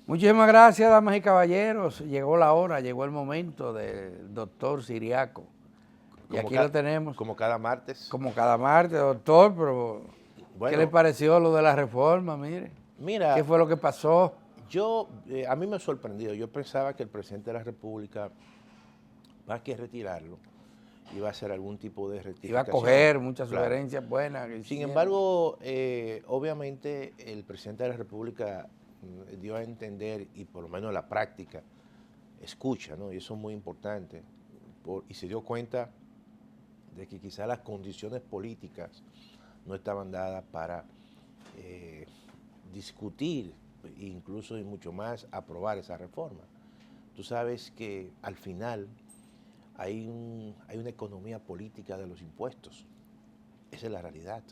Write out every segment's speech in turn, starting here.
Muchísimas gracias, damas y caballeros. Llegó la hora, llegó el momento del doctor Ciriaco. Y aquí lo tenemos. Como cada martes. Como cada martes, doctor, pero ¿qué le pareció lo de la reforma? Mire, Mira, ¿qué fue lo que pasó? A mí me sorprendió. Yo pensaba que el presidente de la República, más que retirarlo, iba a hacer algún tipo de rectificación. Iba a coger muchas sugerencias buenas. Sin embargo, obviamente el presidente de la República dio a entender, y por lo menos la práctica, escucha, ¿no? Y eso es muy importante. Y se dio cuenta de que quizás las condiciones políticas no estaban dadas para discutir, incluso y mucho más aprobar esa reforma. Tú sabes que al final hay una economía política de los impuestos. Esa es la realidad.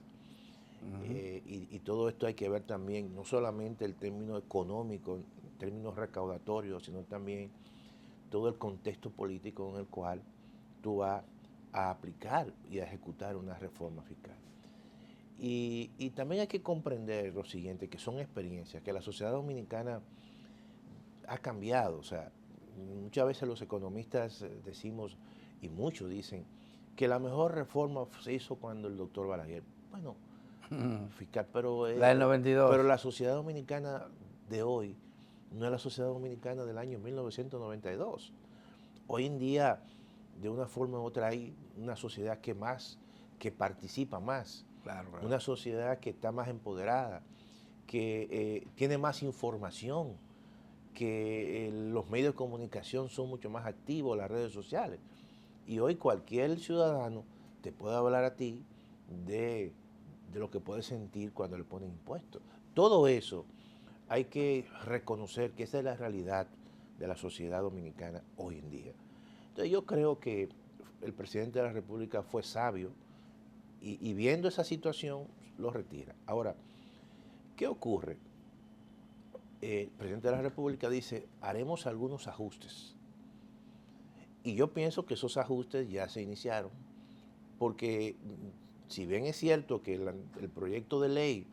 Y todo esto hay que ver también, no solamente el término económico, en términos recaudatorios, sino también todo el contexto político en el cual tú vas a aplicar y a ejecutar una reforma fiscal. Y también hay que comprender lo siguiente, que son experiencias, que la sociedad dominicana ha cambiado. O sea, muchas veces los economistas decimos, y muchos dicen, que la mejor reforma se hizo cuando el doctor Balaguer. Bueno, fiscal, pero la del 92. Pero la sociedad dominicana de hoy no es la sociedad dominicana del año 1992. Hoy en día, de una forma u otra, hay una sociedad que participa más, Claro. una sociedad que está más empoderada, que tiene más información, que los medios de comunicación son mucho más activos, las redes sociales. Y hoy cualquier ciudadano te puede hablar a ti de lo que puede sentir cuando le ponen impuestos. Todo eso hay que reconocer que esa es la realidad de la sociedad dominicana hoy en día. Entonces yo creo que el presidente de la República fue sabio y viendo esa situación lo retira. Ahora, ¿qué ocurre? El presidente de la República dice, haremos algunos ajustes. Y yo pienso que esos ajustes ya se iniciaron, porque si bien es cierto que el proyecto de ley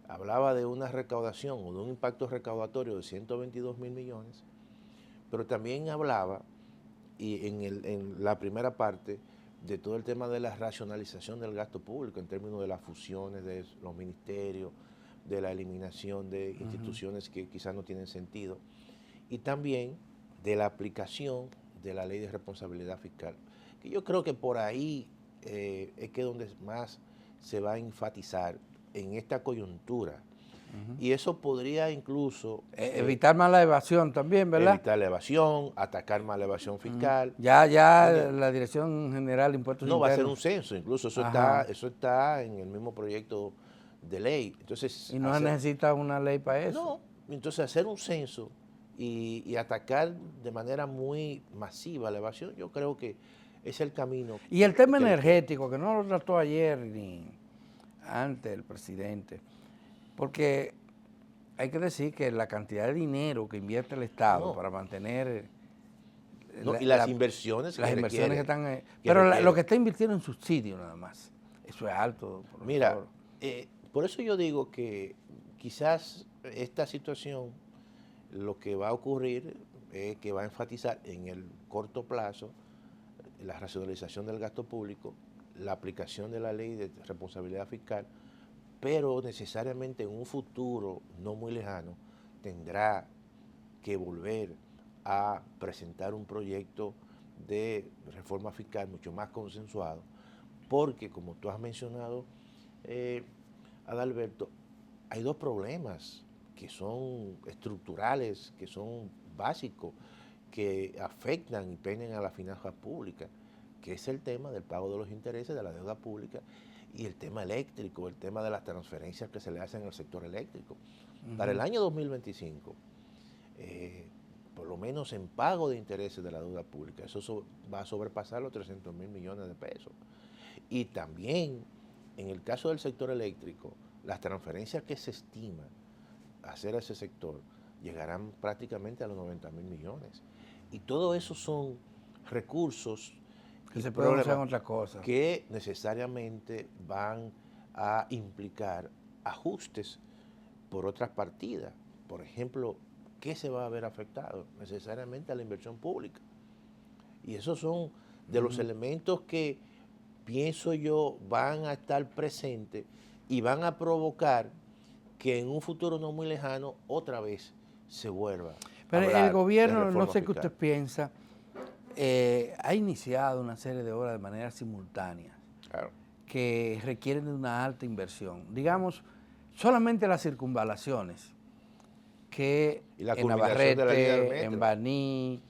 hablaba de una recaudación o de un impacto recaudatorio de 122 mil millones, pero también hablaba, y en la primera parte, de todo el tema de la racionalización del gasto público en términos de las fusiones de los ministerios, de la eliminación de instituciones que quizás no tienen sentido, y también de la aplicación de la ley de responsabilidad fiscal. Que yo creo que por ahí es que donde más se va a enfatizar en esta coyuntura. Y eso podría incluso... evitar más la evasión también, ¿verdad? Evitar la evasión, atacar más la evasión fiscal. Ya la Dirección General de Impuestos No, Internos. va a ser un censo, incluso eso está en el mismo proyecto de ley. Entonces, ¿Y no necesita una ley para No, eso? entonces hacer un censo y atacar de manera muy masiva la evasión, yo creo que es el camino. Y el tema energético, que no lo trató ayer ni antes el presidente, porque hay que decir que la cantidad de dinero que invierte el Estado para mantener... y las inversiones que están... pero lo que está invirtiendo en subsidios nada más, eso es alto, profesor. Mira, por eso yo digo que quizás esta situación lo que va a ocurrir es que va a enfatizar en el corto plazo la racionalización del gasto público, la aplicación de la ley de responsabilidad fiscal, pero necesariamente en un futuro no muy lejano tendrá que volver a presentar un proyecto de reforma fiscal mucho más consensuado, porque como tú has mencionado, Adalberto, hay dos problemas que son estructurales, que son básicos, que afectan y penden a las finanzas públicas, que es el tema del pago de los intereses de la deuda pública y el tema eléctrico, el tema de las transferencias que se le hacen al sector eléctrico. Para el año 2025, por lo menos en pago de intereses de la deuda pública, eso va a sobrepasar los 300 mil millones de pesos. Y también, en el caso del sector eléctrico, las transferencias que se estima hacer a ese sector llegarán prácticamente a los 90 mil millones. Y todo eso son recursos que se pueden usar en otras cosas, que necesariamente van a implicar ajustes por otras partidas. Por ejemplo, qué se va a ver afectado? Necesariamente a la inversión pública. Y esos son de los elementos que pienso yo van a estar presentes y van a provocar que en un futuro no muy lejano otra vez se vuelva a Pero hablar el gobierno, de reforma no sé qué fiscal. usted piensa, ha iniciado una serie de obras de manera simultánea Claro. que requieren de una alta inversión. Digamos, solamente las circunvalaciones que Y la en culminación de la línea del Navarrete, metro. en Baní,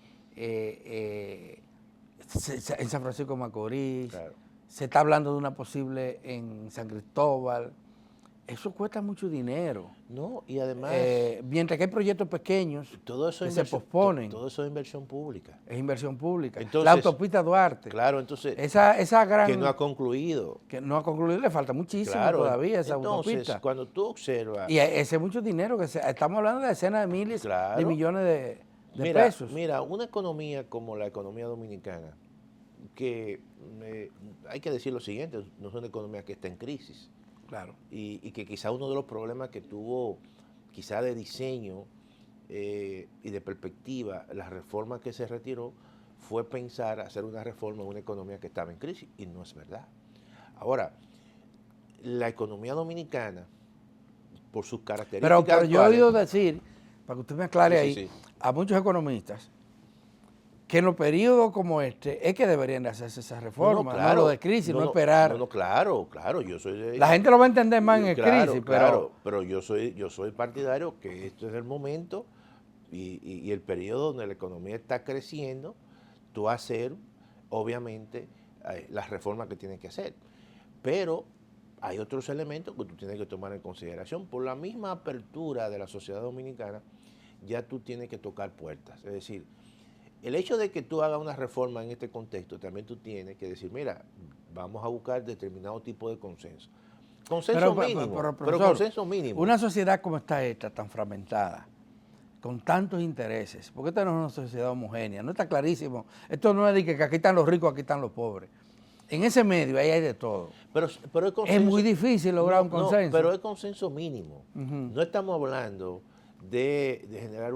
en San Francisco de Macorís, Claro. se está hablando de una posible en San Cristóbal. Eso cuesta mucho dinero. No, y además Mientras que hay proyectos pequeños todo eso que es se posponen, todo eso es inversión pública. es inversión pública. Entonces, la autopista Duarte, Claro, entonces, esa gran... que no ha concluido. que no ha concluido, le falta muchísimo Claro, todavía esa entonces, autopista. cuando tú observas... Y ese es mucho dinero, estamos hablando de decenas de miles de Claro. millones de Mira, pesos. mira, una economía como la economía dominicana, que hay que decir lo siguiente, no es una economía que está en crisis. Claro. Y que quizá uno de los problemas que tuvo, quizá de diseño y de perspectiva, la reforma que se retiró, fue pensar hacer una reforma en una economía que estaba en crisis, y no es verdad. Ahora, la economía dominicana, por sus características Pero yo he actuales, oído decir, para que usted me aclare Sí, ahí, sí, sí. a muchos economistas, que en los periodos como este es que deberían de hacerse esas reformas, no lo de crisis, no esperar. Claro, yo soy de... La gente lo va a entender más en el Claro, crisis, pero yo soy partidario que esto es el momento y el periodo donde la economía está creciendo, tú hacer, obviamente, las reformas que tienes que hacer. Pero hay otros elementos que tú tienes que tomar en consideración. Por la misma apertura de la sociedad dominicana, ya tú tienes que tocar puertas. Es decir, el hecho de que tú hagas una reforma en este contexto, también tú tienes que decir, mira, vamos a buscar determinado tipo de consenso. Consenso mínimo, pero profesor, consenso mínimo. Una sociedad como está esta, tan fragmentada, con tantos intereses, porque esta no es una sociedad homogénea, no está clarísimo. Esto no es de que aquí están los ricos, aquí están los pobres. En ese medio ahí hay de todo. Pero el consenso, es muy difícil lograr un consenso. No, pero es consenso mínimo. No estamos hablando de generar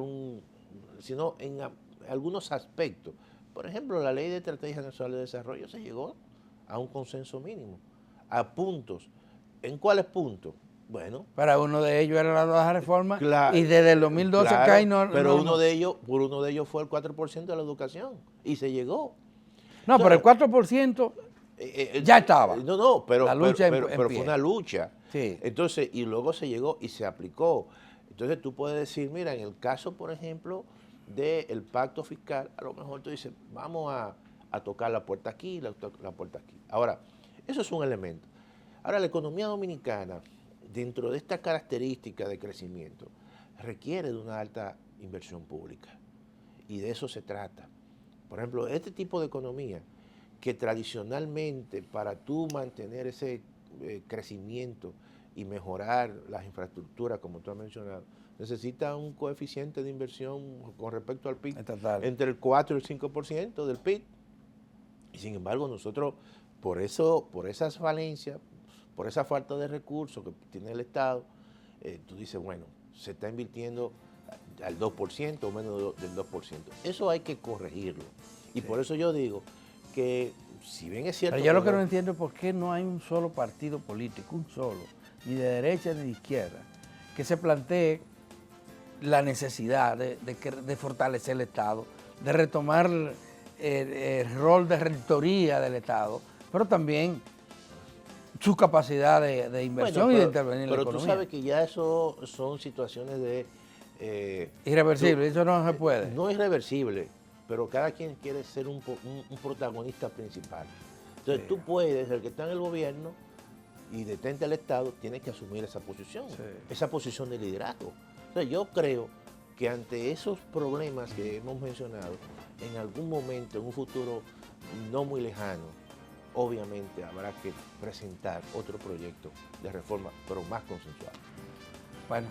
sino en algunos aspectos. Por ejemplo, la Ley de Estrategia Nacional de Desarrollo se llegó a un consenso mínimo, a puntos. ¿En cuáles puntos? Bueno. Para uno de ellos era la reforma Claro, y desde el 2012 acá y no... Pero no, uno de ellos fue el 4% de la educación y se llegó. No, Entonces, pero el 4% ya estaba. No, pero fue una lucha. Sí. Entonces, y luego se llegó y se aplicó. Entonces tú puedes decir, mira, en el caso, por ejemplo, del pacto fiscal, a lo mejor tú dices, vamos a tocar la puerta aquí, la puerta aquí. Ahora, eso es un elemento. Ahora, la economía dominicana, dentro de esta característica de crecimiento, requiere de una alta inversión pública. Y de eso se trata. Por ejemplo, este tipo de economía, que tradicionalmente para tú mantener ese crecimiento y mejorar las infraestructuras, como tú has mencionado, necesita un coeficiente de inversión con respecto al PIB entre el 4 y el 5% del PIB. Y sin embargo, nosotros, por esas falencias, por esa falta de recursos que tiene el Estado, tú dices, bueno, se está invirtiendo al 2% o menos del 2%. Eso hay que corregirlo. Y por eso yo digo que, si bien es cierto... Pero yo lo que no entiendo es por qué no hay un solo partido político, un solo, ni de derecha ni de izquierda, que se plantee la necesidad de fortalecer el Estado, de retomar el rol de rectoría del Estado, pero también su capacidad de inversión y de intervenir en la economía. Pero tú sabes que ya eso son situaciones de... irreversible, eso no se puede. No es irreversible, pero cada quien quiere ser un protagonista principal. Entonces tú puedes, el que está en el gobierno y detente al Estado, tiene que asumir esa posición, esa posición de liderazgo. Entonces yo creo que ante esos problemas que hemos mencionado, en algún momento, en un futuro no muy lejano, obviamente habrá que presentar otro proyecto de reforma, pero más consensuado. Bueno,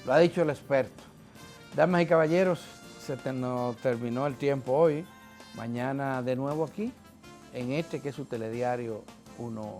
lo ha dicho el experto. Damas y caballeros, nos terminó el tiempo hoy. Mañana de nuevo aquí, en este que es su telediario 1+1.